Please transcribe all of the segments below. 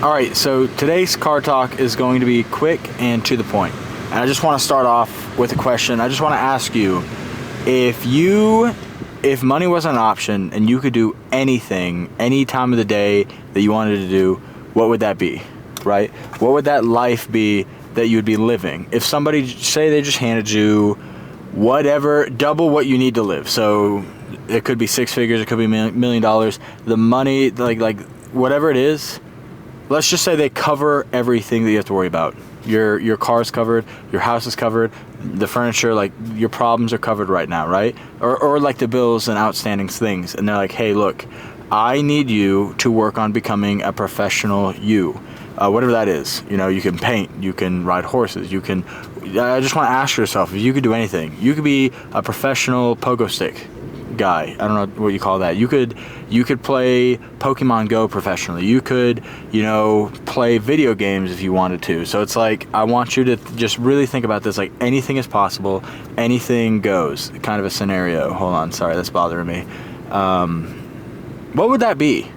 Alright, so today's car talk is going to be quick and to the point. And I just want to start off with a question. I just want to ask you, if money wasn't an option and you could do anything, any time of the day that you wanted to do, what would that be, right? What would that life be that you'd be living? If somebody, say they just handed you whatever, double what you need to live. So it could be six figures, it could be $1 million. The money, like whatever it is, let's just say they cover everything that you have to worry about. Your car's covered, your house is covered, the furniture, like your problems are covered right now, right? Or like the bills and outstanding things. And they're like, hey, look, I need you to work on becoming a professional you. Whatever that is. You know, you can paint, you can ride horses, you can... I just want to ask yourself, if you could do anything, you could be a professional pogo stick guy. I don't know what you call that. You could play Pokemon Go professionally. You could, play video games if you wanted to. So it's like, I want you to just really think about this, like anything is possible, anything goes, kind of a scenario. Hold on, sorry, that's bothering me. What would that be?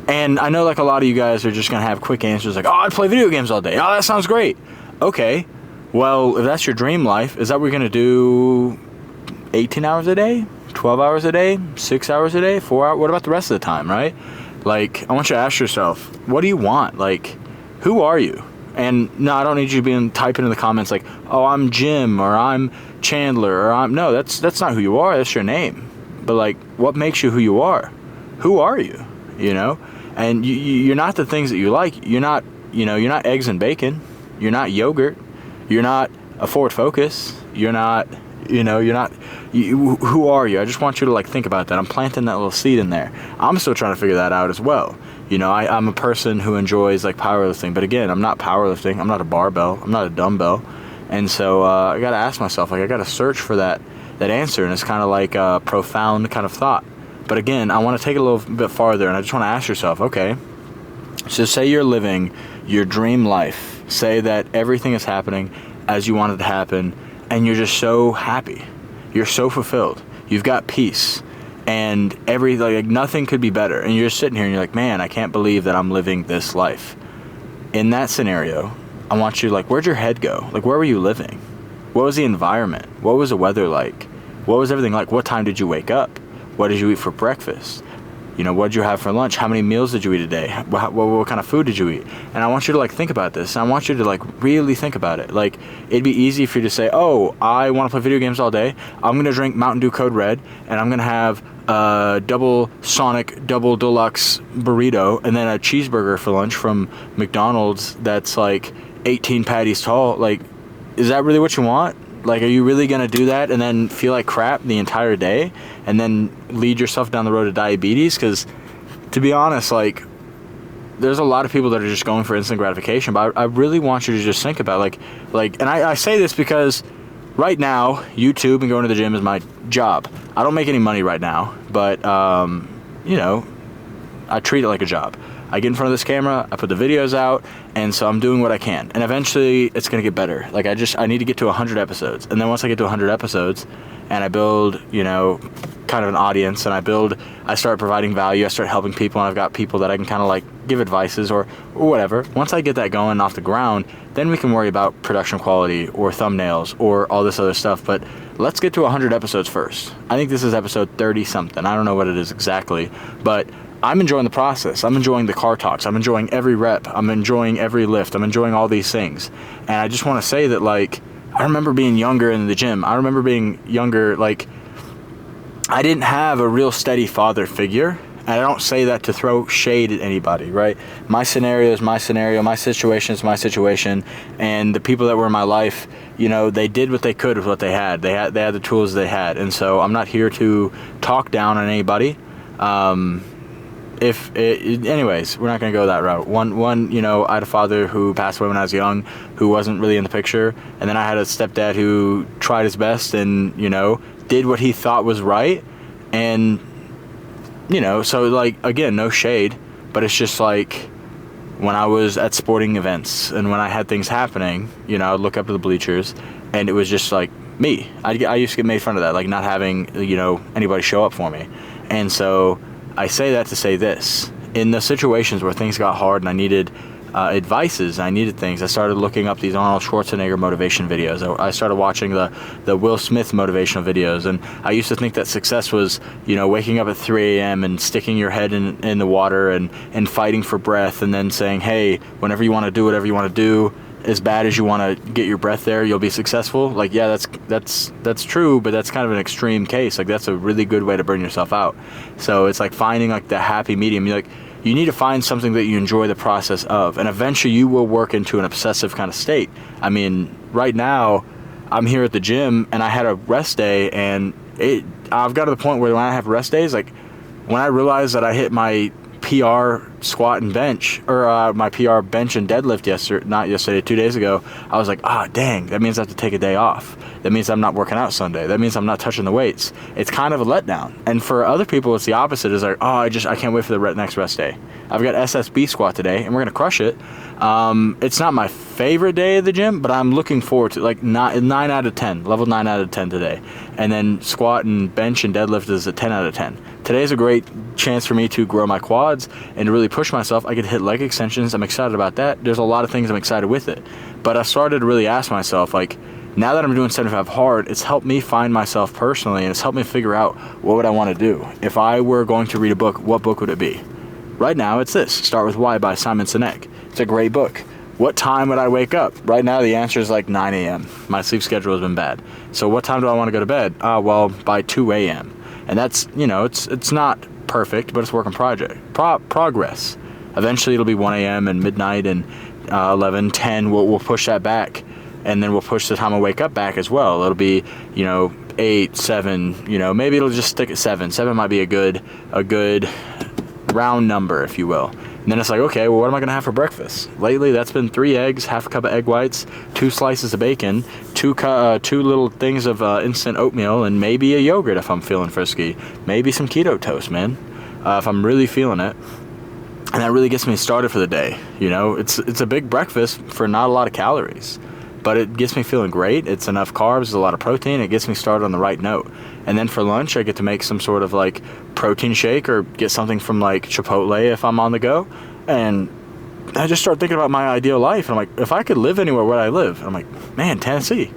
And I know like a lot of you guys are just going to have quick answers like, oh, I'd play video games all day. Oh, that sounds great. Okay, well, if that's your dream life, is that what you're going to do 18 hours a day, 12 hours a day, 6 hours a day, 4 hours? What about the rest of the time, right? Like, I want you to ask yourself, what do you want? Like, who are you? And no, I don't need you to be typing in the comments like, oh, I'm Jim, or I'm Chandler, or I'm... No, that's not who you are. That's your name. But like, what makes you who you are? Who are you? And you're not the things that you like. You're not eggs and bacon. You're not yogurt. You're not a Ford Focus. You're not... who are you? I just want you to like think about that. I'm planting that little seed in there. I'm still trying to figure that out as well. I'm a person who enjoys like powerlifting, but again, I'm not powerlifting. I'm not a barbell. I'm not a dumbbell. And so I got to ask myself, like I got to search for that answer. And it's kind of like a profound kind of thought. But again, I want to take it a little bit farther, and I just want to ask yourself, okay, so say you're living your dream life. Say that everything is happening as you want it to happen, and you're just so happy. You're so fulfilled. You've got peace, and like nothing could be better. And you're just sitting here, and you're like, man, I can't believe that I'm living this life. In that scenario, I want you, like, where'd your head go? Like, where were you living? What was the environment? What was the weather like? What was everything like? What time did you wake up? What did you eat for breakfast? What did you have for lunch? How many meals did you eat a day? What kind of food did you eat? And I want you to like think about this. I want you to like really think about it. Like, it'd be easy for you to say, oh, I want to play video games all day. I'm going to drink Mountain Dew Code Red, and I'm going to have a double Sonic, double deluxe burrito, and then a cheeseburger for lunch from McDonald's that's like 18 patties tall. Like, is that really what you want? Like, are you really going to do that and then feel like crap the entire day and then lead yourself down the road to diabetes? Because, to be honest, like, there's a lot of people that are just going for instant gratification, but I really want you to just think about, and I say this because right now, YouTube and going to the gym is my job. I don't make any money right now, but, I treat it like a job. I get in front of this camera, I put the videos out, and so I'm doing what I can. And eventually, it's going to get better. Like, I need to get to 100 episodes. And then once I get to 100 episodes, and I build, kind of an audience, and I start providing value, I start helping people, and I've got people that I can kind of, like, give advices or whatever. Once I get that going off the ground, then we can worry about production quality or thumbnails or all this other stuff. But let's get to 100 episodes first. I think this is episode 30-something. I don't know what it is exactly, but... I'm enjoying the process. I'm enjoying the car talks. I'm enjoying every rep. I'm enjoying every lift. I'm enjoying all these things. And I just want to say that, like, I remember being younger in the gym. I remember being younger, like, I didn't have a real steady father figure. And I don't say that to throw shade at anybody, right? My scenario is my scenario. My situation is my situation. And the people that were in my life, they did what they could with what they had. They had the tools they had. And so I'm not here to talk down on anybody. Anyways, we're not going to go that route. I had a father who passed away when I was young, who wasn't really in the picture. And then I had a stepdad who tried his best and, did what he thought was right. And, so like, again, no shade, but it's just like when I was at sporting events and when I had things happening, I'd look up to the bleachers and it was just like me. I used to get made fun of that, like not having, anybody show up for me. And so I say that to say this. in the situations where things got hard and I needed advices, I needed things, I started looking up these Arnold Schwarzenegger motivation videos. I started watching the Will Smith motivational videos, and I used to think that success was, you know, waking up at 3 a.m. and sticking your head in the water and fighting for breath, and then saying, hey, whenever you want to do whatever you want to do, as bad as you want to get your breath there, you'll be successful. Like, yeah, that's true, but that's kind of an extreme case. Like, that's a really good way to burn yourself out. So it's like finding like the happy medium. You need to find something that you enjoy the process of, and eventually you will work into an obsessive kind of state. I mean, right now I'm here at the gym and I had a rest day, and I've got to the point where when I have rest days, like when I realize that I hit my PR squat and bench, or my PR bench and deadlift not yesterday, 2 days ago, I was like, dang, that means I have to take a day off. That means I'm not working out Sunday. That means I'm not touching the weights. It's kind of a letdown. And for other people, it's the opposite. It's like, I can't wait for the next rest day. I've got SSB squat today, and we're going to crush it. It's not my favorite day of the gym, but I'm looking forward to like 9 out of 10, level 9 out of 10 today. And then squat and bench and deadlift is a 10 out of 10. Today's a great chance for me to grow my quads and to really push myself. I could hit leg extensions. I'm excited about that. There's a lot of things I'm excited with it. But I started to really ask myself, like, now that I'm doing 75 hard, it's helped me find myself personally, and it's helped me figure out what would I want to do. If I were going to read a book, what book would it be? Right now, it's this, Start With Why by Simon Sinek. It's a great book. What time would I wake up? Right now, the answer is like 9 a.m. My sleep schedule has been bad. So what time do I want to go to bed? Well, by 2 a.m. And that's, you know, it's not perfect, but it's work in progress. Eventually, it'll be 1 a.m. and midnight and 11, 10. We'll push that back, and then we'll push the time I wake up back as well. It'll be, 8, 7. Maybe it'll just stick at 7. 7 might be a good round number, if you will. And then it's like, okay, well, what am I going to have for breakfast? Lately, that's been 3 eggs, half a cup of egg whites, 2 slices of bacon, 2 little things of instant oatmeal, and maybe a yogurt if I'm feeling frisky. Maybe some keto toast, man, if I'm really feeling it. And that really gets me started for the day. It's a big breakfast for not a lot of calories, but it gets me feeling great. It's enough carbs, a lot of protein. It gets me started on the right note. And then for lunch, I get to make some sort of like protein shake or get something from like Chipotle if I'm on the go. And I just start thinking about my ideal life. And I'm like, if I could live anywhere where I live, I'm like, man, Tennessee.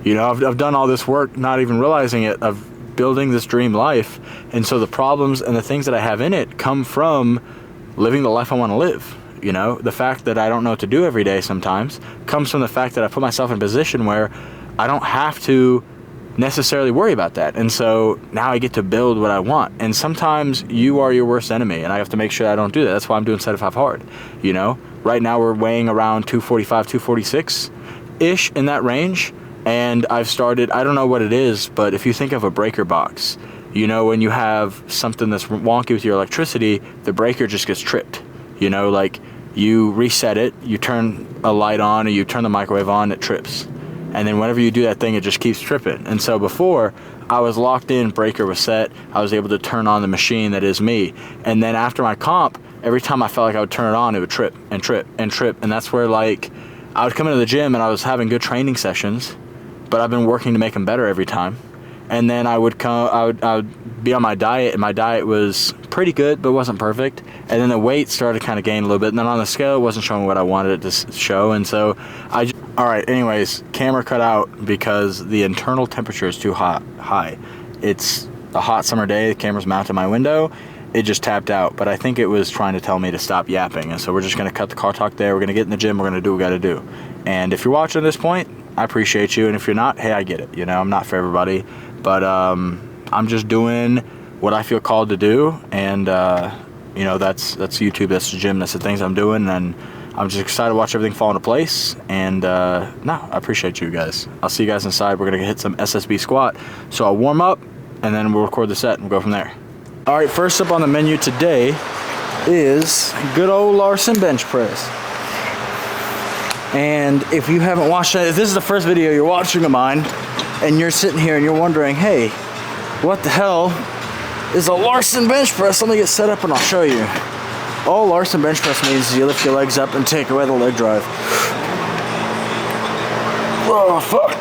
I've done all this work, not even realizing it, of building this dream life. And so the problems and the things that I have in it come from living the life I want to live. The fact that I don't know what to do every day sometimes comes from the fact that I put myself in a position where I don't have to necessarily worry about that. And so now I get to build what I want. And sometimes you are your worst enemy, and I have to make sure I don't do that. That's why I'm doing 75 hard. Right now we're weighing around 245, 246-ish in that range. And I've started, I don't know what it is, but if you think of a breaker box, when you have something that's wonky with your electricity, the breaker just gets tripped. Like you reset it, you turn a light on, or you turn the microwave on, it trips. And then whenever you do that thing, it just keeps tripping. And so before, I was locked in, breaker was set, I was able to turn on the machine that is me. And then after my comp, every time I felt like I would turn it on, it would trip and trip and trip. And that's where like, I would come into the gym and I was having good training sessions, but I've been working to make them better every time. And then I would be on my diet, and my diet was pretty good, but wasn't perfect. And then the weight started kind of gaining a little bit. And then on the scale, it wasn't showing what I wanted it to show. And so all right, anyways, camera cut out because the internal temperature is too high. It's a hot summer day. The camera's mounted my window. It just tapped out, but I think it was trying to tell me to stop yapping. And so we're just going to cut the car talk there. We're going to get in the gym. We're going to do what we got to do. And if you're watching at this point, I appreciate you. And if you're not, hey, I get it. I'm not for everybody. But I'm just doing what I feel called to do, and that's YouTube, that's the gym, that's the things I'm doing, and I'm just excited to watch everything fall into place. And I appreciate you guys. I'll see you guys inside. We're gonna hit some SSB squat, so I'll warm up, and then we'll record the set and we'll go from there. All right, first up on the menu today is good old Larson bench press. And if you haven't watched that, if this is the first video you're watching of mine, and you're sitting here and you're wondering, hey, what the hell is a Larson bench press? Let me get set up and I'll show you. All Larson bench press means is you lift your legs up and take away the leg drive. Oh, fuck.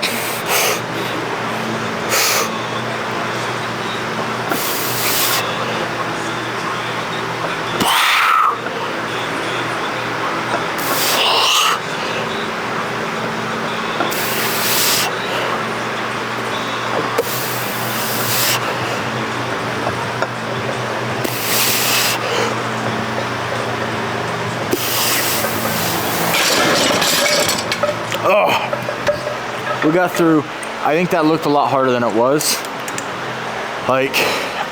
Oh, we got through. I think that looked a lot harder than it was. Like,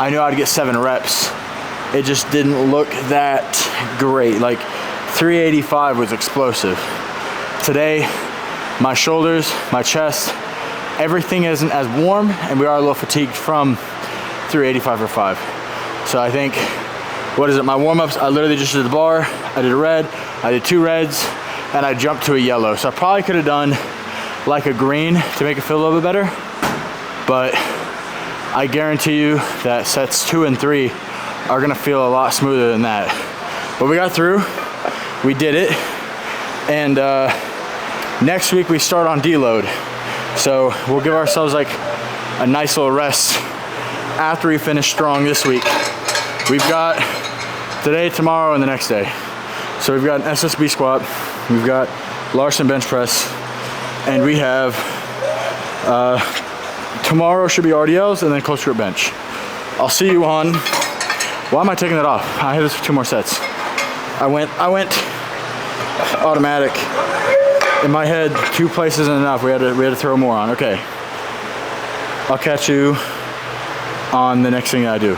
I knew I'd get 7 reps. It just didn't look that great. Like, 385 was explosive. Today, my shoulders, my chest, everything isn't as warm, and we are a little fatigued from 385 for 5. So I think, what is it, my warm-ups, I literally just did the bar, I did a red, I did 2 reds, and I jumped to a yellow. So I probably could have done like a green to make it feel a little bit better, but I guarantee you that sets 2 and 3 are gonna feel a lot smoother than that. But we got through, we did it, and next week we start on deload. So we'll give ourselves like a nice little rest after we finish strong this week. We've got today, tomorrow, and the next day. So we've got an SSB squat, we've got Larson bench press, and we have tomorrow should be RDLs and then close grip bench. I'll see you on, why am I taking that off? I have this for 2 more sets. I went automatic. In my head, 2 places isn't enough. We had to throw more on. Okay. I'll catch you on the next thing I do.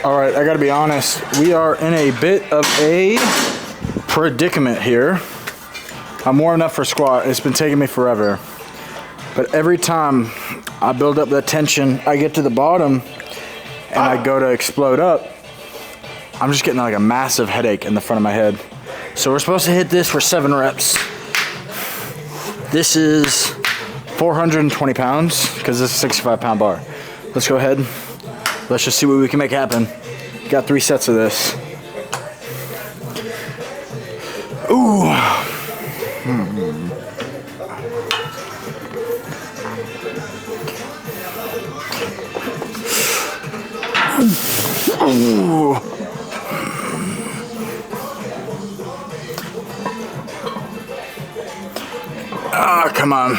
All right, I gotta be honest. We are in a bit of a predicament here. I'm warming up for squat. It's been taking me forever. But every time I build up that tension, I get to the bottom and I go to explode up, I'm just getting like a massive headache in the front of my head. So we're supposed to hit this for 7 reps. This is 420 pounds because this is a 65-pound bar. Let's go ahead. Let's just see what we can make happen. Got 3 sets of this. Ooh. Ooh. Ah, come on.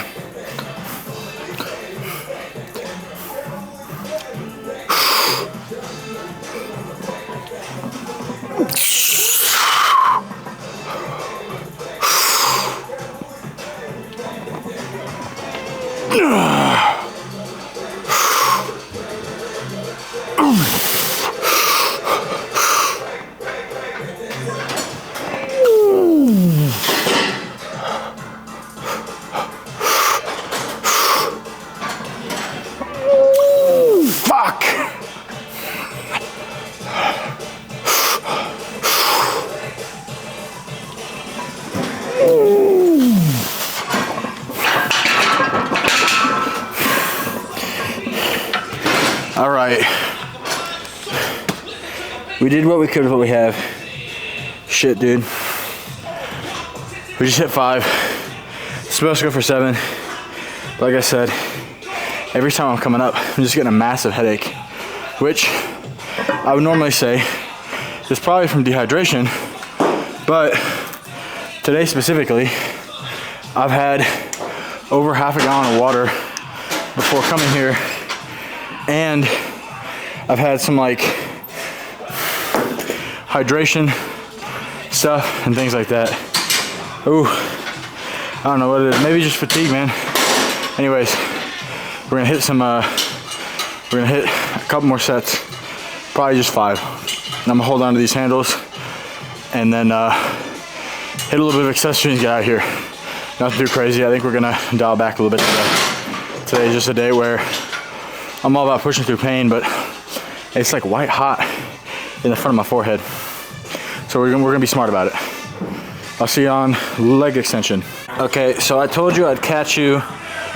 Fuck! All right. We did what we could with what we have. Shit, dude. We just hit 5. Supposed to go for 7. Like I said, every time I'm coming up, I'm just getting a massive headache, which I would normally say is probably from dehydration, but today specifically, I've had over half a gallon of water before coming here, and I've had some like hydration stuff and things like that. Ooh, I don't know what it is, maybe just fatigue, man. Anyways, we're gonna hit some, we're gonna hit a couple more sets, probably just 5. And I'm gonna hold on to these handles and then hit a little bit of accessories and get out of here. Nothing too crazy. I think we're gonna dial back a little bit today. Today's just a day where I'm all about pushing through pain, but it's like white hot in the front of my forehead. So we're gonna be smart about it. I'll see you on leg extension. Okay, so I told you I'd catch you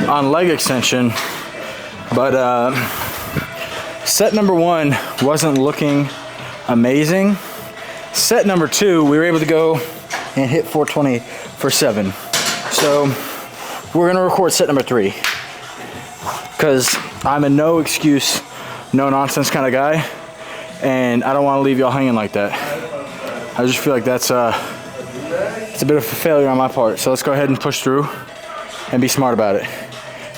on leg extension, but set number 1 wasn't looking amazing. Set number 2, we were able to go and hit 420 for 7. So we're gonna record set number 3, because I'm a no excuse, no nonsense kind of guy, and I don't want to leave y'all hanging like that. I just feel like that's it's a bit of a failure on my part. So let's go ahead and push through and be smart about it.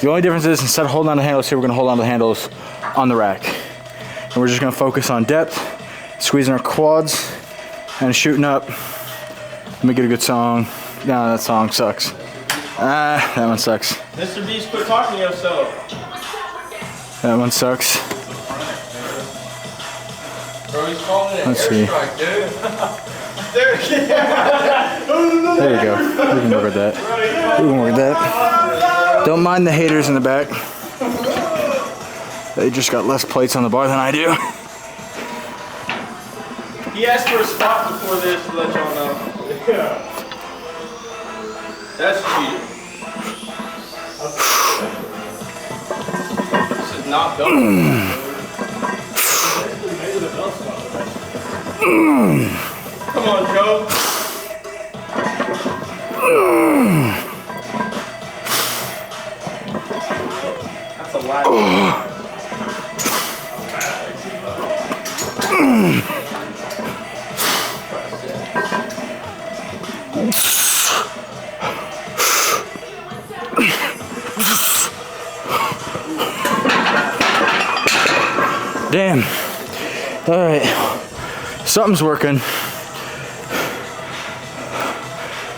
The only difference is, instead of holding on to the handles here, we're gonna hold on to the handles on the rack. And we're just gonna focus on depth, squeezing our quads, and shooting up. Let me get a good song. No, that song sucks. Ah, that one sucks. Mr. Beast, quit talking to yourself. That one sucks. Bro, he's calling it an airstrike, dude. There you go. We can work with that. We can work with that. Don't mind the haters in the back. They just got less plates on the bar than I do. He asked for a spot before this to let y'all know. Yeah. That's cheating. This is not done. Come on, Joe. That's a lot. Damn. All right. Something's working.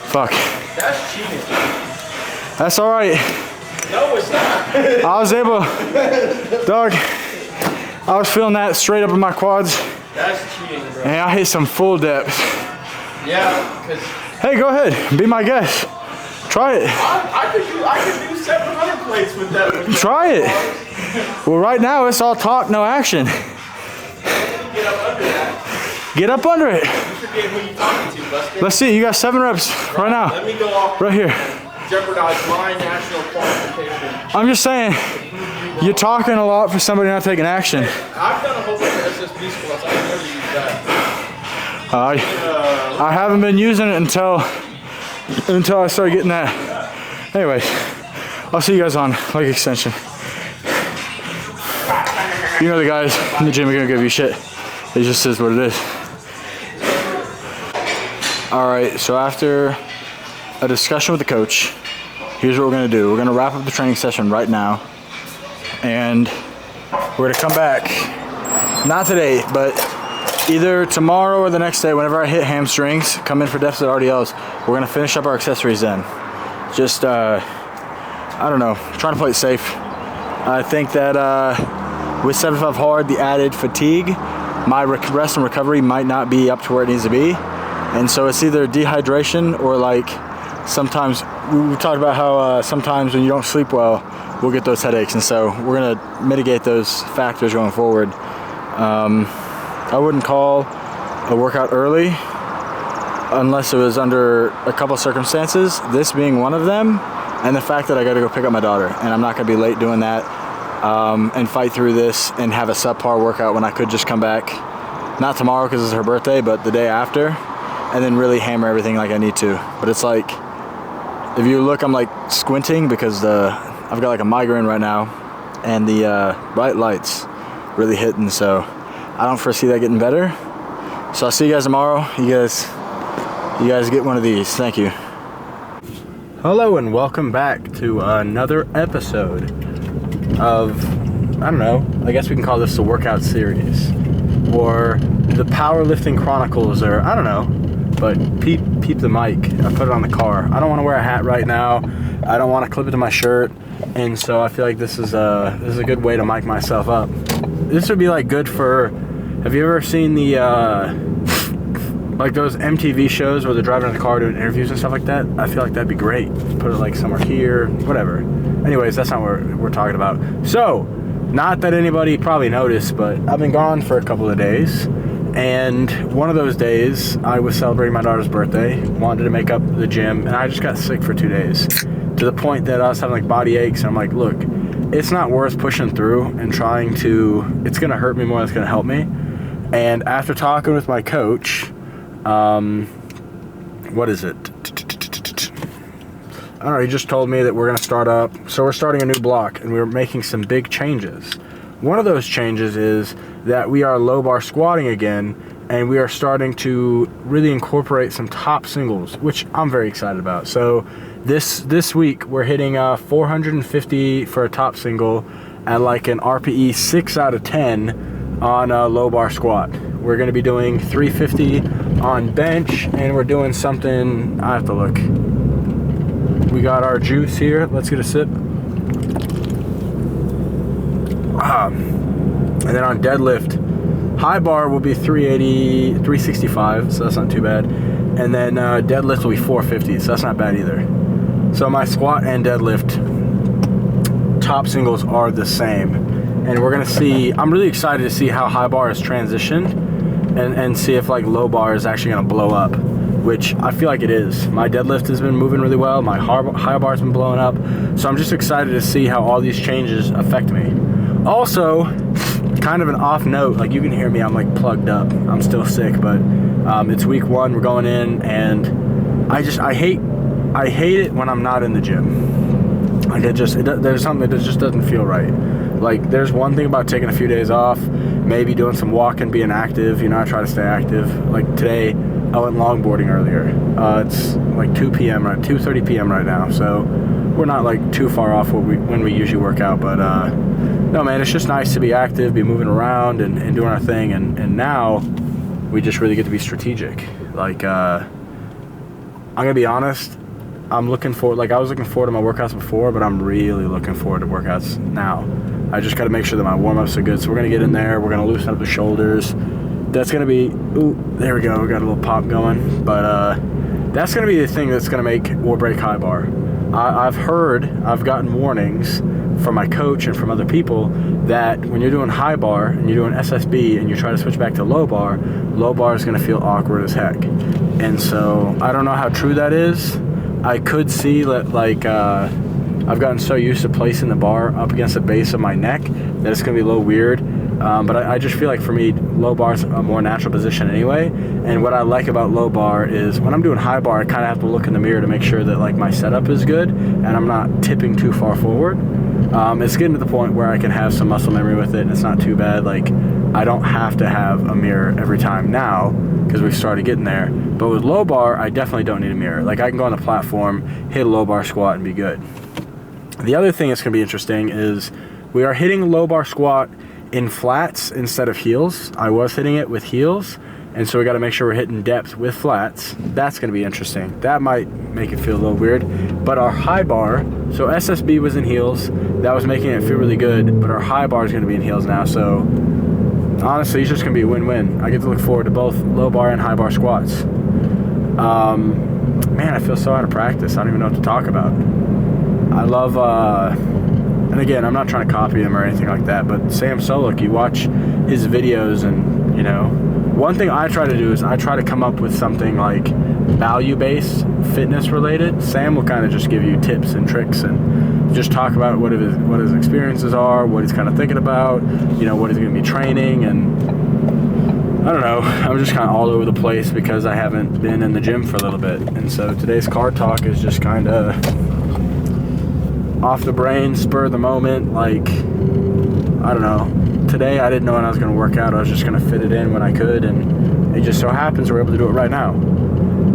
Fuck. That's cheating. That's all right. No, it's not. I was able, dog, I was feeling that straight up in my quads. That's cheating, bro. And I hit some full depth. Yeah, because Hey, go ahead. Be my guest. Try it. I could do 700 plates with that. Try it. Well, right now it's all talk, no action. Get up under that. Get up under it. You forget who you talking to, Buster. Let's see. You got 7 reps right now. Let me go off. Right here. Jeopardize my national qualification. I'm just saying, you're talking a lot for somebody not taking action. I've done a whole bunch of SSB squats. I've never used that. I haven't been using it until I started getting that. Anyways, I'll see you guys on leg extension. You know the guys in the gym are gonna give you shit. It just is what it is. All right, so after a discussion with the coach, here's what we're gonna do. We're gonna wrap up the training session right now, and we're gonna come back, not today, but either tomorrow or the next day, whenever I hit hamstrings, come in for deficit RDLs, we're gonna finish up our accessories then. Just, I don't know, trying to play it safe. I think that with 75 hard, the added fatigue, my rest and recovery might not be up to where it needs to be. And so it's either dehydration or like sometimes, we talked about how sometimes when you don't sleep well, we'll get those headaches. And so we're gonna mitigate those factors going forward. I wouldn't call a workout early unless it was under a couple circumstances, this being one of them, and the fact that I gotta go pick up my daughter, and I'm not gonna be late doing that, and fight through this and have a subpar workout when I could just come back, not tomorrow because it's her birthday, but the day after, and then really hammer everything like I need to. But it's like, if you look, I'm like squinting because I've got like a migraine right now, and the bright lights really hitting, so I don't foresee that getting better. So I'll see you guys tomorrow. You guys get one of these. Thank you. Hello and welcome back to another episode of, I don't know, I guess we can call this the workout series or the powerlifting chronicles, or I don't know, but peep the mic. I put it on the car. I don't want to wear a hat right now. I don't want to clip it to my shirt, and so I feel like this is a good way to mic myself up. This would be like good for, have you ever seen the like those MTV shows where they're driving in the car doing interviews and stuff like that? I feel like that'd be great. Put it like somewhere here, whatever. Anyways, that's not what we're talking about. So, not that anybody probably noticed, but I've been gone for a couple of days. And one of those days, I was celebrating my daughter's birthday, wanted to make up the gym, and I just got sick for 2 days. To the point that I was having like body aches, and I'm like, look, it's not worth pushing through and trying to, it's gonna hurt me more than it's gonna help me. And after talking with my coach, what is it? I don't know, he just told me that we're gonna start up. So we're starting a new block and we're making some big changes. One of those changes is that we are low bar squatting again, and we are starting to really incorporate some top singles, which I'm very excited about. So this week we're hitting 450 for a top single at like an RPE 6 out of 10 on a low bar squat. We're gonna be doing 350 on bench, and we're doing something, I have to look. we got our juice here. Let's get a sip. And then on deadlift, high bar will be 380, 365, so that's not too bad. And then deadlift will be 450, so that's not bad either. So my squat and deadlift top singles are the same. And we're gonna see, I'm really excited to see how high bar is transitioned and see if like low bar is actually gonna blow up, which I feel like it is. My deadlift has been moving really well, my high bar has been blowing up. So I'm just excited to see how all these changes affect me. Also, kind of an off note, like you can hear me, I'm like plugged up. I'm still sick, but it's week 1, we're going in, and I hate it when I'm not in the gym. Like there's something that just doesn't feel right. Like there's one thing about taking a few days off, maybe doing some walking, being active, you know, I try to stay active. Like today, I went longboarding earlier. It's like 2:30 p.m. right now, so we're not like too far off when we usually work out, but no man, it's just nice to be active, be moving around and doing our thing, and now we just really get to be strategic. Like I'm gonna be honest, I was looking forward to my workouts before, but I'm really looking forward to workouts now. I just gotta make sure that my warm-ups are good. So we're gonna get in there, we're gonna loosen up the shoulders. That's gonna be, ooh, there we go, we got a little pop going. But that's gonna be the thing that's gonna make or break high bar. I've gotten warnings from my coach and from other people that when you're doing high bar and you're doing SSB and you try to switch back to low bar is gonna feel awkward as heck. And so I don't know how true that is. I could see that, like, I've gotten so used to placing the bar up against the base of my neck that it's gonna be a little weird. But I just feel like for me, low bar is a more natural position anyway. And what I like about low bar is when I'm doing high bar, I kind of have to look in the mirror to make sure that like my setup is good and I'm not tipping too far forward. It's getting to the point where I can have some muscle memory with it and it's not too bad. Like I don't have to have a mirror every time now because we've started getting there. But with low bar, I definitely don't need a mirror. Like I can go on the platform, hit a low bar squat and be good. The other thing that's gonna be interesting is we are hitting low bar squat in flats instead of heels. I was hitting it with heels, and so we got to make sure we're hitting depth with flats. That's going to be interesting. That might make it feel a little weird, but our high bar, so SSB was in heels, that was making it feel really good, but our high bar is going to be in heels now, so honestly it's just going to be a win-win. I get to look forward to both low bar and high bar squats. Man, I feel so out of practice. I don't even know what to talk about. I love and again, I'm not trying to copy him or anything like that, but Sam Solik, you watch his videos and, you know, one thing I try to do is I try to come up with something like value-based, fitness-related. Sam will kind of just give you tips and tricks and just talk about what his experiences are, what he's kind of thinking about, you know, what he's going to be training, and I don't know, I'm just kind of all over the place because I haven't been in the gym for a little bit, and so today's car talk is just kind of off the brain, spur of the moment. Like, I don't know, today I didn't know when I was going to work out. I was just going to fit it in when I could, and it just so happens we're able to do it right now.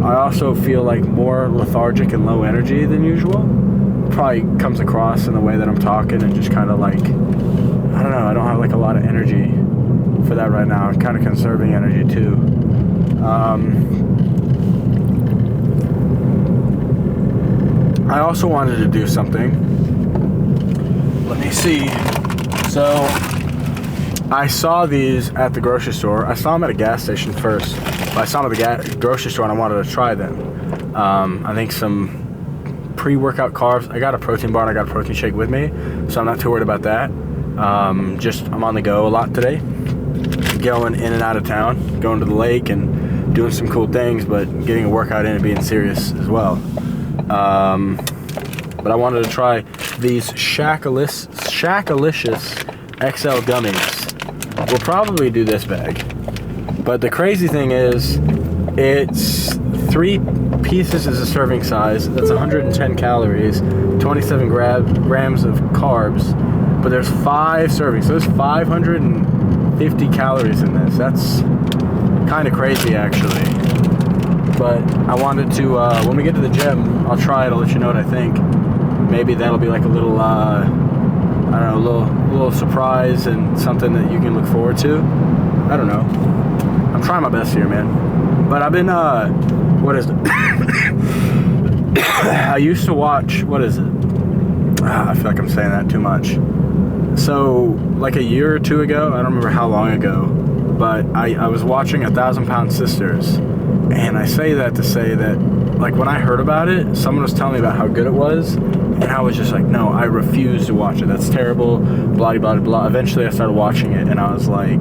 I also feel like more lethargic and low energy than usual. Probably comes across in the way that I'm talking and just kind of like, I don't know, I don't have like a lot of energy for that right now. I'm kind of conserving energy too. I also wanted to do something. Let me see. So I saw these at the grocery store. I saw them at a gas station first, but I saw them at the grocery store and I wanted to try them. I think some pre-workout carbs. I got a protein bar and I got a protein shake with me, so I'm not too worried about that. I'm on the go a lot today, going in and out of town, going to the lake and doing some cool things, but getting a workout in and being serious as well. But I wanted to try these Shackalicious XL gummies. We'll probably do this bag, but the crazy thing is it's 3 pieces is a serving size. That's 110 calories, 27 grams of carbs, but there's 5 servings, so there's 550 calories in this. That's kind of crazy actually. But I wanted to, when we get to the gym, I'll try it, I'll let you know what I think. Maybe that'll be like a little, I don't know, a little surprise and something that you can look forward to. I don't know. I'm trying my best here, man. But I've been, what is it? I used to watch, what is it? I feel like I'm saying that too much. So, like a year or two ago, I don't remember how long ago, but I was watching 1,000 Pound Sisters, and I say that to say that, like, when I heard about it, someone was telling me about how good it was, and I was just like, no, I refuse to watch it. That's terrible, blah, blah, blah. Eventually, I started watching it, and I was like,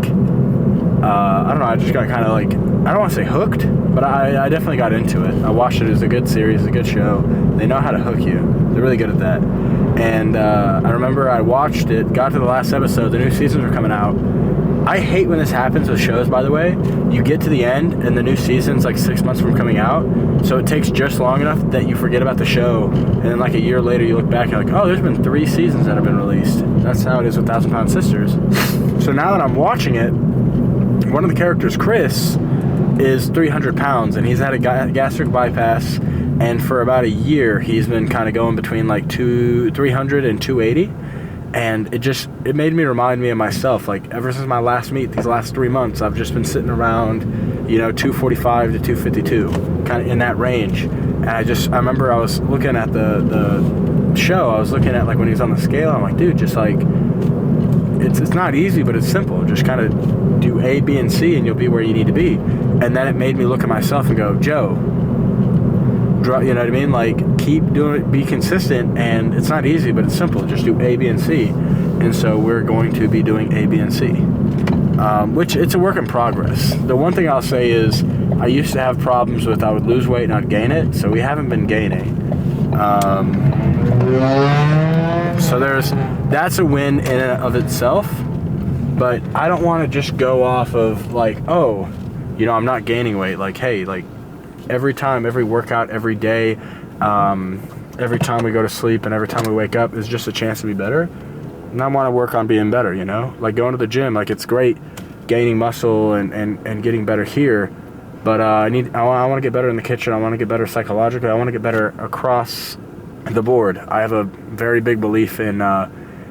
I don't know, I just got kind of like, I don't want to say hooked, but I definitely got into it. I watched it. It was a good series, a good show. They know how to hook you. They're really good at that. And I remember I watched it, got to the last episode, the new seasons were coming out. I hate when this happens with shows, by the way. You get to the end, and the new season's like 6 months from coming out, so it takes just long enough that you forget about the show, and then like a year later, you look back and you're like, oh, there's been 3 seasons that have been released. That's how it is with 1,000 Pound Sisters. So now that I'm watching it, one of the characters, Chris, is 300 pounds, and he's had a gastric bypass, and for about a year, he's been kind of going between like 300 and 280, and it made me remind me of myself. Like, ever since my last meet, these last 3 months, I've just been sitting around, 245 to 252, kind of in that range. And I remember I was looking at the show, I was looking at like when he was on the scale, I'm like, dude, just like, it's not easy, but it's simple. Just kind of do A, B, and C, and you'll be where you need to be. And then it made me look at myself and go, Joe, you know what I mean? Like, keep doing it, be consistent, and it's not easy, but it's simple. Just do A, B, and C. And so we're going to be doing A, B, and C, which it's a work in progress. The one thing I'll say is I used to have problems with I would lose weight and I'd gain it, so we haven't been gaining. So that's a win in and of itself, but I don't want to just go off of like, oh, I'm not gaining weight. Like, hey, like every time, every workout, every day, every time we go to sleep and every time we wake up is just a chance to be better. And I want to work on being better, like going to the gym. Like, it's great gaining muscle and getting better here, but I want to get better in the kitchen. I want to get better psychologically. I want to get better across the board. I have a very big belief in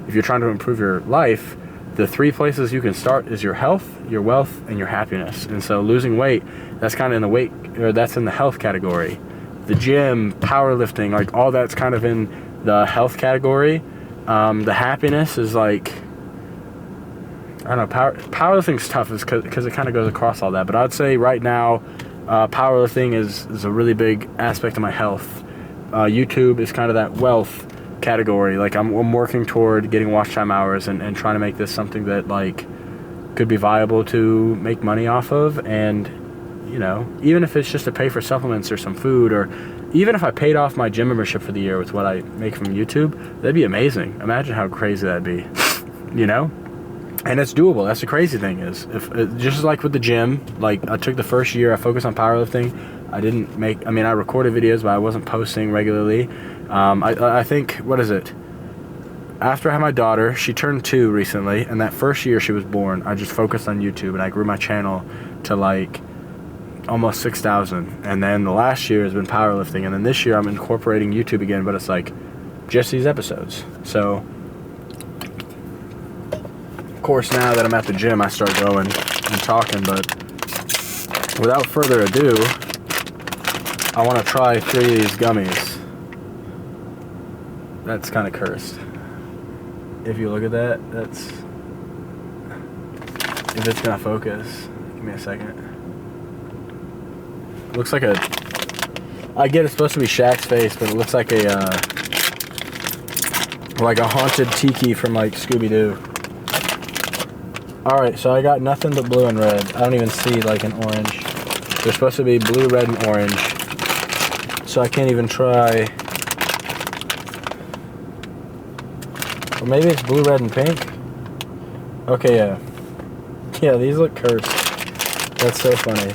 if you're trying to improve your life, the 3 places you can start is your health, your wealth, and your happiness. And so losing weight, that's kind of that's in the health category. The gym, powerlifting, like all that's kind of in the health category. The happiness is like, I don't know, powerlifting's tough because it kind of goes across all that. But I'd say right now, powerlifting is a really big aspect of my health. YouTube is kind of that wealth category. Like, I'm working toward getting watch time hours and trying to make this something that like could be viable to make money off of. And even if it's just to pay for supplements or some food, or even if I paid off my gym membership for the year with what I make from YouTube, that'd be amazing. Imagine how crazy that'd be. And it's doable. That's the crazy thing is, if just like with the gym, like I took the first year, I focused on powerlifting. I recorded videos, but I wasn't posting regularly. I think, what is it? After I had my daughter, she turned 2 recently, and that first year she was born, I just focused on YouTube, and I grew my channel to like almost 6,000. And then the last year has been powerlifting, and then this year I'm incorporating YouTube again, but it's like just these episodes. So, of course, now that I'm at the gym, I start going and talking, but without further ado, I want to try 3 of these gummies. That's kind of cursed. If you look at that, if it's going to focus, give me a second. It looks like I get it's supposed to be Shaq's face, but it looks like a haunted tiki from like Scooby-Doo. Alright, so I got nothing but blue and red. I don't even see like an orange. They're supposed to be blue, red, and orange. So I can't even try. Or maybe it's blue, red, and pink. Okay, yeah. Yeah, these look cursed. That's so funny.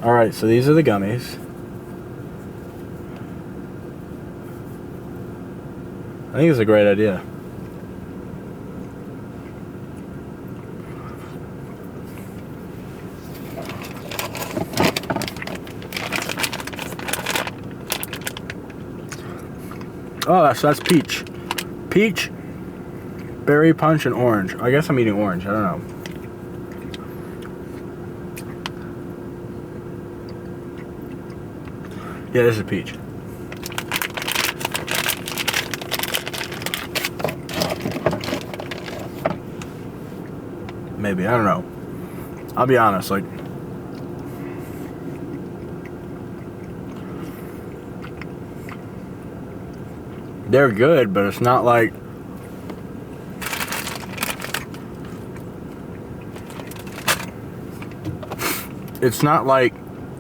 Alright, so these are the gummies. I think it's a great idea. Oh, so that's peach. Peach, berry punch, and orange. I guess I'm eating orange. I don't know. Yeah, this is peach. Maybe, I don't know. I'll be honest, like, they're good, but it's not like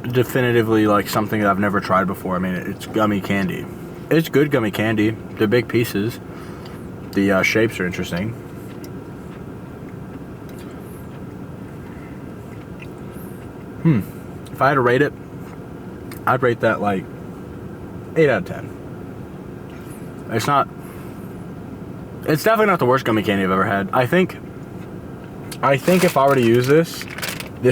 definitively like something that I've never tried before. I mean, it's gummy candy. It's good gummy candy. They're big pieces. The shapes are interesting. If I had to rate it, I'd rate that like 8 out of 10. It's definitely not the worst gummy candy I've ever had. I think if I were to use this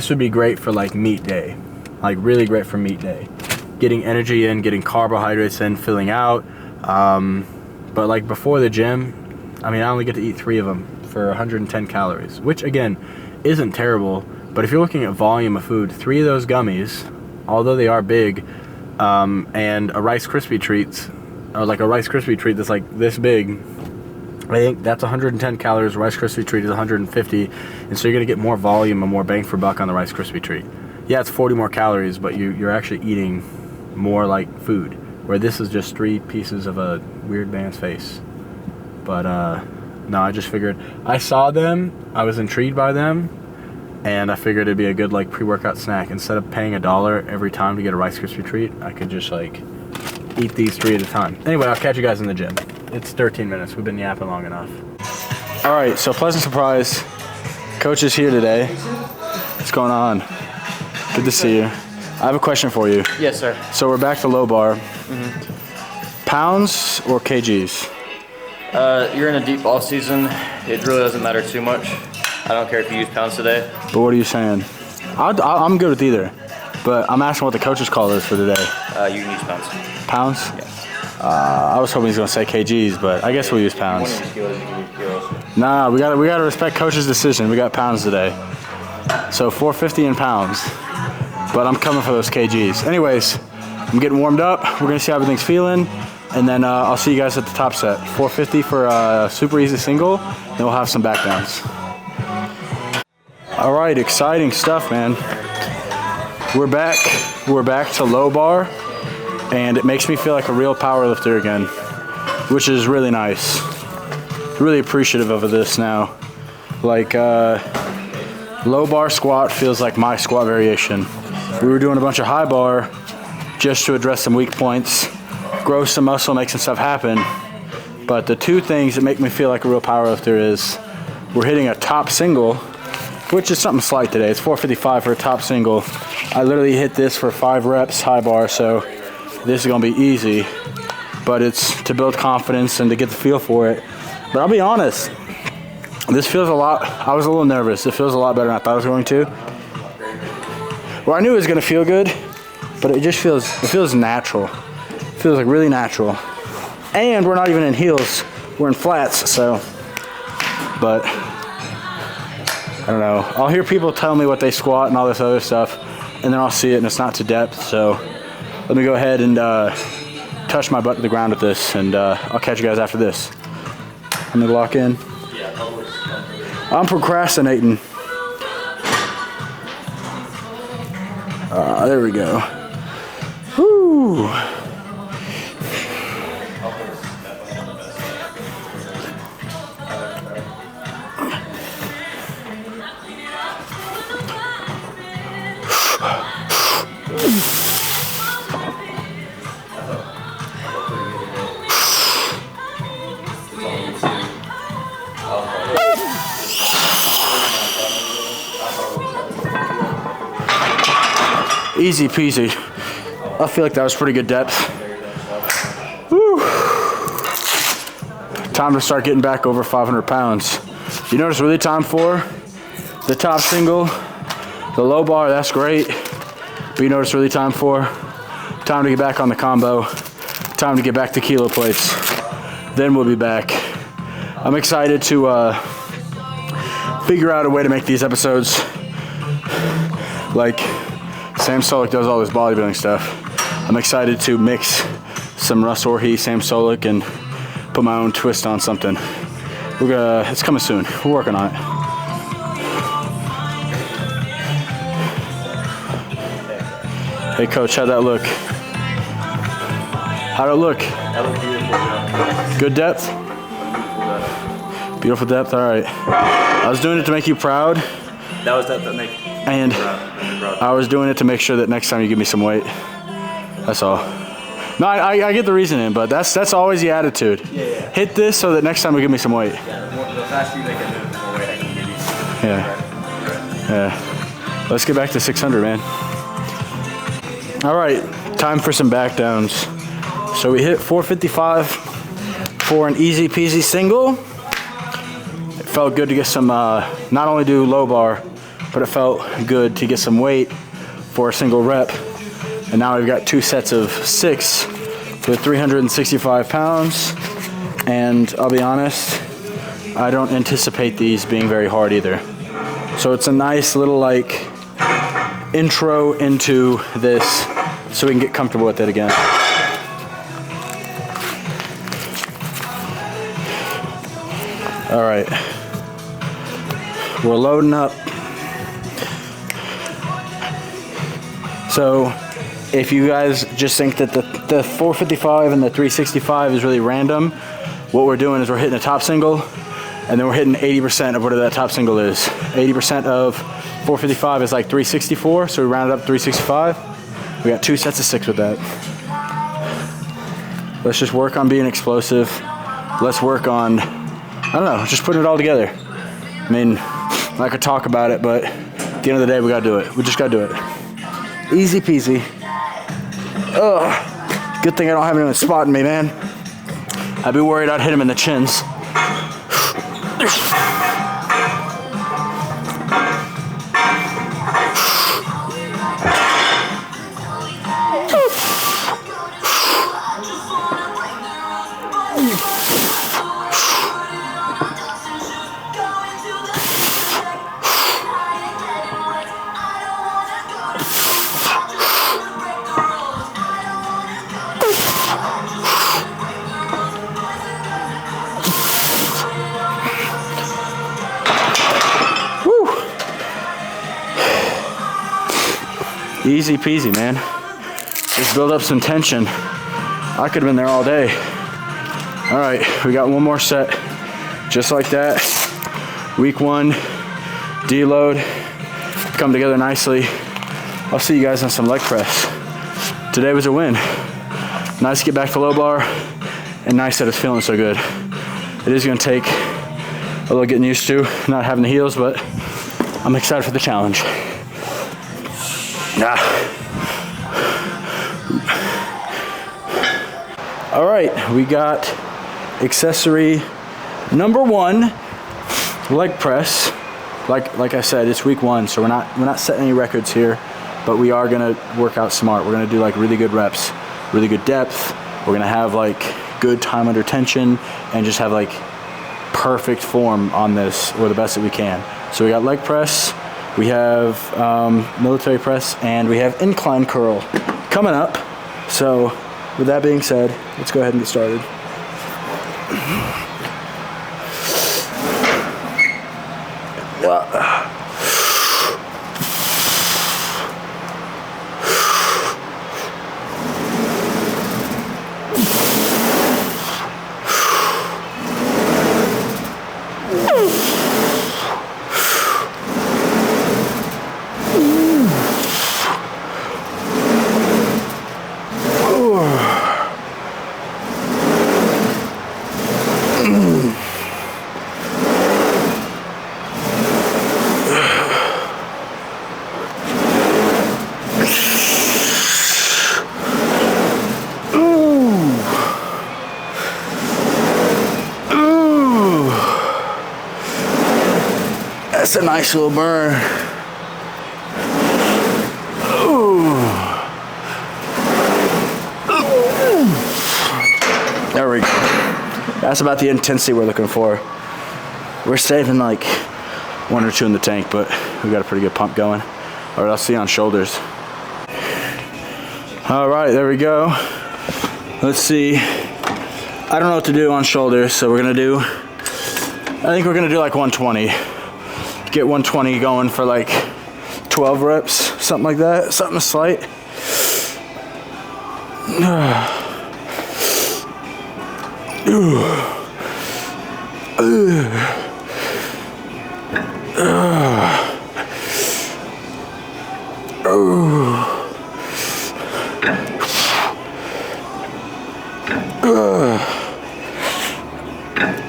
would be great for like meat day. Like really great for meat day. Getting energy in, getting carbohydrates in, filling out. But like before the gym, I mean, I only get to eat 3 of them for 110 calories, which again, isn't terrible. But if you're looking at volume of food, 3 of those gummies, although they are big, and a Rice Krispie treats, or like a Rice Krispie treat that's like this big, I think that's 110 calories. Rice Krispie treat is 150, and so you're gonna get more volume and more bang for buck on the Rice Krispie treat. Yeah, it's 40 more calories, but you're actually eating more like food, where this is just 3 pieces of a weird man's face. But no, I just figured, I saw them, I was intrigued by them, and I figured it'd be a good like pre-workout snack. Instead of paying $1 every time to get a Rice Krispie treat, I could just like eat these 3 at a time. Anyway, I'll catch you guys in the gym. It's 13 minutes. We've been yapping long enough. All right, so pleasant surprise. Coach is here today. What's going on? Good to see you. I have a question for you. Yes, sir. So we're back to low bar. Pounds or kgs? You're in a deep off season. It really doesn't matter too much. I don't care if you use pounds today. But what are you saying? I'm good with either. But I'm asking what the coach's call is for today. You can use pounds. Pounds? Yes. I was hoping he was gonna say kgs, but I guess we'll use pounds. You want to use kilos, you can use kilos. Nah, we gotta respect coach's decision. We got pounds today. So 450 in pounds. But I'm coming for those kgs. Anyways, I'm getting warmed up. We're gonna see how everything's feeling. And then I'll see you guys at the top set. 450 for a super easy single. Then we'll have some back downs. All right, exciting stuff, man. We're back to low bar, and it makes me feel like a real power lifter again, which is really nice. Really appreciative of this now. Like low bar squat feels like my squat variation. We were doing a bunch of high bar just to address some weak points, grow some muscle, make some stuff happen. But the 2 things that make me feel like a real power lifter is we're hitting a top single, which is something slight today. It's 455 for a top single. I literally hit this for 5 reps high bar, so this is gonna be easy. But it's to build confidence and to get the feel for it. But I'll be honest, this feels a lot, I was a little nervous. It feels a lot better than I thought it was going to. Well, I knew it was gonna feel good, but it just feels natural. It feels like really natural. And we're not even in heels, we're in flats, so, but I don't know. I'll hear people tell me what they squat and all this other stuff, and then I'll see it and it's not to depth, so let me go ahead and touch my butt to the ground with this, and I'll catch you guys after this. I'm gonna lock in. I'm procrastinating. There we go. Whoo! Easy peasy. I feel like that was pretty good depth. Woo. Time to start getting back over 500 pounds. You know what it's really time for? The top single, the low bar, that's great. But you know what it's really time for? Time to get back on the combo. Time to get back to kilo plates. Then we'll be back. I'm excited to figure out a way to make these episodes like Sam Solik does all this bodybuilding stuff. I'm excited to mix some Russ Orhe, Sam Solik, and put my own twist on something. It's coming soon. We're working on it. Hey coach, how'd that look? How'd it look? That looked beautiful. Good depth? Beautiful depth, all right. I was doing it to make you proud. That was that make. And I was doing it to make sure that next time you give me some weight. That's all. No, I get the reasoning, but that's always the attitude. Yeah. Hit this so that next time you give me some weight. Yeah, the faster you make it move, the more weight I can give you. Yeah. Yeah. Let's get back to 600, man. All right, time for some back downs. So we hit 455 for an easy peasy single. It felt good to get some, not only do low bar, but it felt good to get some weight for a single rep. And now we've got 2 sets of 6 with 365 pounds. And I'll be honest, I don't anticipate these being very hard either. So it's a nice little like intro into this so we can get comfortable with it again. All right, we're loading up. So if you guys just think that the 455 and the 365 is really random, what we're doing is we're hitting a top single and then we're hitting 80% of whatever that top single is. 80% of 455 is like 364, so we rounded up 365. We got 2 sets of 6 with that. Let's just work on being explosive. Let's work on, I don't know, just putting it all together. I mean, I could talk about it, but at the end of the day, we gotta do it. We just gotta do it. Easy peasy. Ugh. Good thing I don't have anyone spotting me, man. I'd be worried I'd hit him in the chins. Easy peasy, man. Just build up some tension. I could have been there all day. All right, we got one more set. Just like that. Week 1, deload. Come together nicely. I'll see you guys on some leg press. Today was a win. Nice to get back to low bar, and nice that it's feeling so good. It is gonna take a little getting used to not having the heels, but I'm excited for the challenge. All right, we got accessory number 1, leg press. Like I said, it's week 1, so we're not setting any records here, but we are gonna work out smart. We're gonna do like really good reps, really good depth. We're gonna have like good time under tension and just have like perfect form on this, or the best that we can. So we got leg press. We have military press, and we have incline curl coming up. So with that being said, let's go ahead and get started. That's a nice little burn. Ooh. There we go. That's about the intensity we're looking for. We're saving like 1 or 2 in the tank, but we got a pretty good pump going. All right, I'll see you on shoulders. All right, there we go. Let's see. I don't know what to do on shoulders, so we're gonna do, I think we're gonna do like 120. Get 120 going for like 12 reps, something like that, something slight.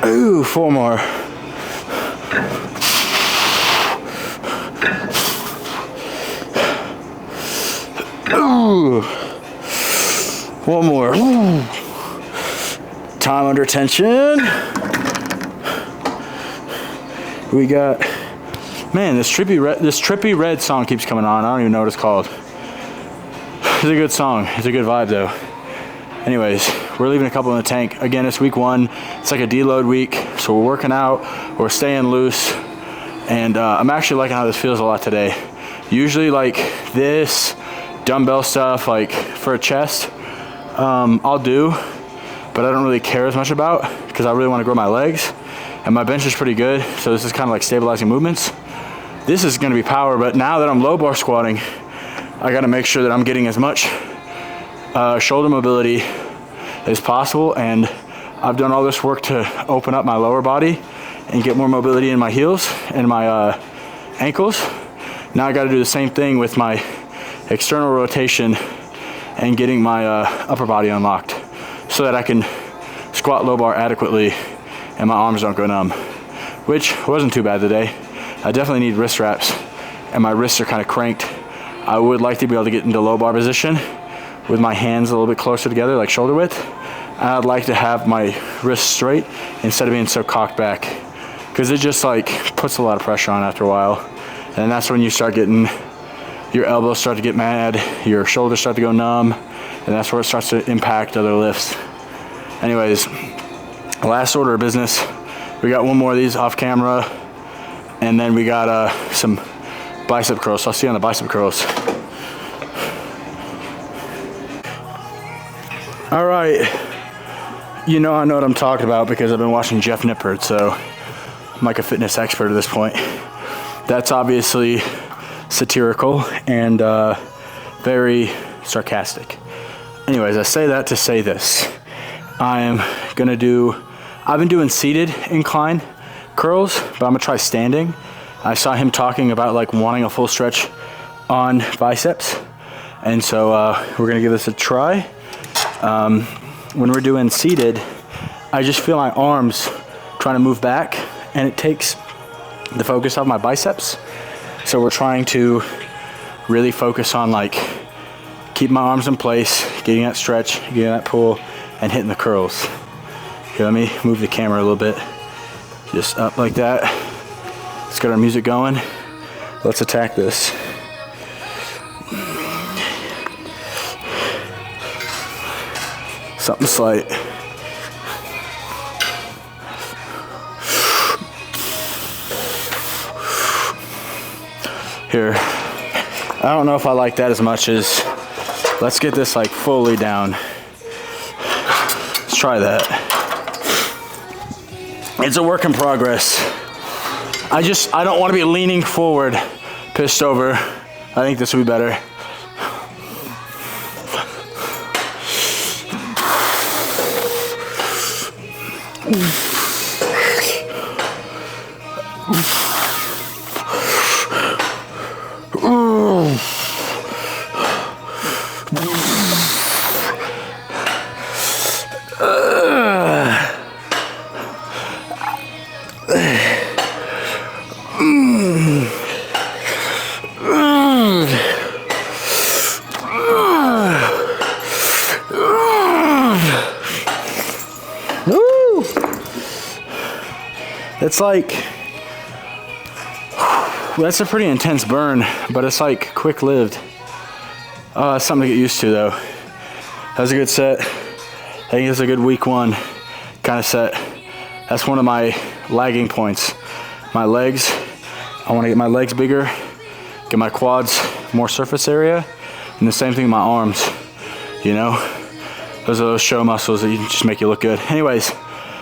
Ooh, 4 more. Ooh. 1 more. Ooh. Time under tension. We got, man, this trippy red song keeps coming on. I don't even know what it's called. It's a good song. It's a good vibe though. Anyways, we're leaving a couple in the tank. Again, it's week 1. It's like a deload week. So we're working out, we're staying loose. And I'm actually liking how this feels a lot today. Usually like this dumbbell stuff, like for a chest, I'll do, but I don't really care as much about because I really want to grow my legs. And my bench is pretty good. So this is kind of like stabilizing movements. This is going to be power, but now that I'm low bar squatting, I got to make sure that I'm getting as much shoulder mobility as possible. And I've done all this work to open up my lower body and get more mobility in my heels and my ankles. Now I got to do the same thing with my external rotation and getting my upper body unlocked so that I can squat low bar adequately and my arms don't go numb, which wasn't too bad today. I definitely need wrist wraps and my wrists are kind of cranked. I would like to be able to get into low bar position with my hands a little bit closer together, like shoulder width. And I'd like to have my wrists straight instead of being so cocked back, because it just like puts a lot of pressure on after a while. And that's when you start getting, your elbows start to get mad, your shoulders start to go numb, and that's where it starts to impact other lifts. Anyways, last order of business, we got 1 more of these off camera, and then we got some bicep curls. So I'll see you on the bicep curls. All right, you know I know what I'm talking about because I've been watching Jeff Nippard, so I'm like a fitness expert at this point. That's obviously satirical and very sarcastic. Anyways, I say that to say this. I've been doing seated incline curls, but I'm gonna try standing. I saw him talking about like wanting a full stretch on biceps. And so we're gonna give this a try. When we're doing seated, I just feel my arms trying to move back and it takes the focus off my biceps. So we're trying to really focus on like keeping my arms in place, getting that stretch, getting that pull, and hitting the curls. Here, let me move the camera a little bit. Just up like that. Let's get our music going. Let's attack this. Something slight. Here, I don't know if I like that as much as, let's get this like fully down. Let's try that. It's a work in progress. I don't want to be leaning forward, pitched over. I think this would be better. It's like, that's a pretty intense burn, but it's like quick-lived. Oh, that's something to get used to though. That was a good set. I think it's a good week 1 kind of set. That's one of my lagging points. My legs, I want to get my legs bigger, get my quads more surface area, and the same thing with my arms. you know, those are those show muscles that just make you look good. Anyways,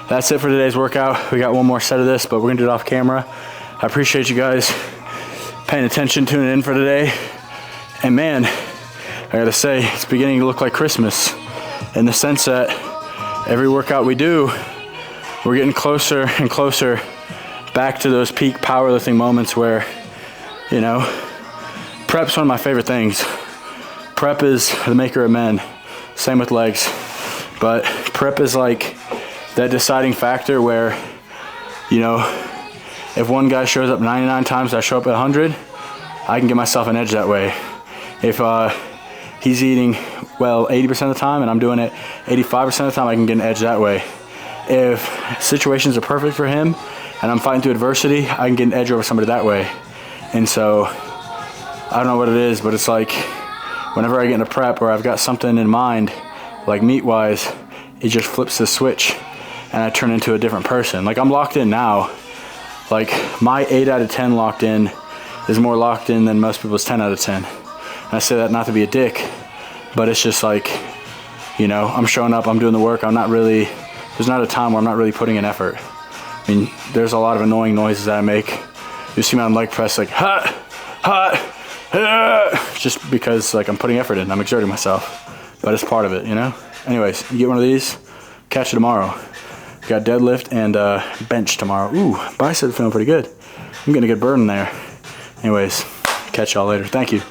that's it for today's workout. We got one more set of this, but we're gonna do it off camera. I appreciate you guys paying attention, tuning in for today. And man, I gotta say, it's beginning to look like Christmas in the sense that every workout we do, we're getting closer and closer back to those peak powerlifting moments where, you know, prep's one of my favorite things. Prep is the maker of men. Same with legs. But prep is like that deciding factor where, you know, if one guy shows up 99 times, I show up at 100, I can give myself an edge that way. If he's eating well 80% of the time and I'm doing it 85% of the time, I can get an edge that way. If situations are perfect for him and I'm fighting through adversity, I can get an edge over somebody that way. And so, I don't know what it is, but it's like whenever I get into prep or I've got something in mind, like meat-wise, it just flips the switch and I turn into a different person. Like I'm locked in now. Like my 8 out of 10 locked in is more locked in than most people's 10 out of 10. And I say that not to be a dick, but it's just like, you know, I'm showing up, I'm doing the work, I'm not really, there's not a time where I'm not really putting in effort. I mean, there's a lot of annoying noises that I make. You see me on leg press like, hot, hot, just because like I'm putting effort in, I'm exerting myself, but it's part of it, you know? Anyways, you get one of these, catch you tomorrow. Got deadlift and bench tomorrow. Ooh, bicep feeling pretty good. I'm getting a good burn there. Anyways, catch y'all later. Thank you.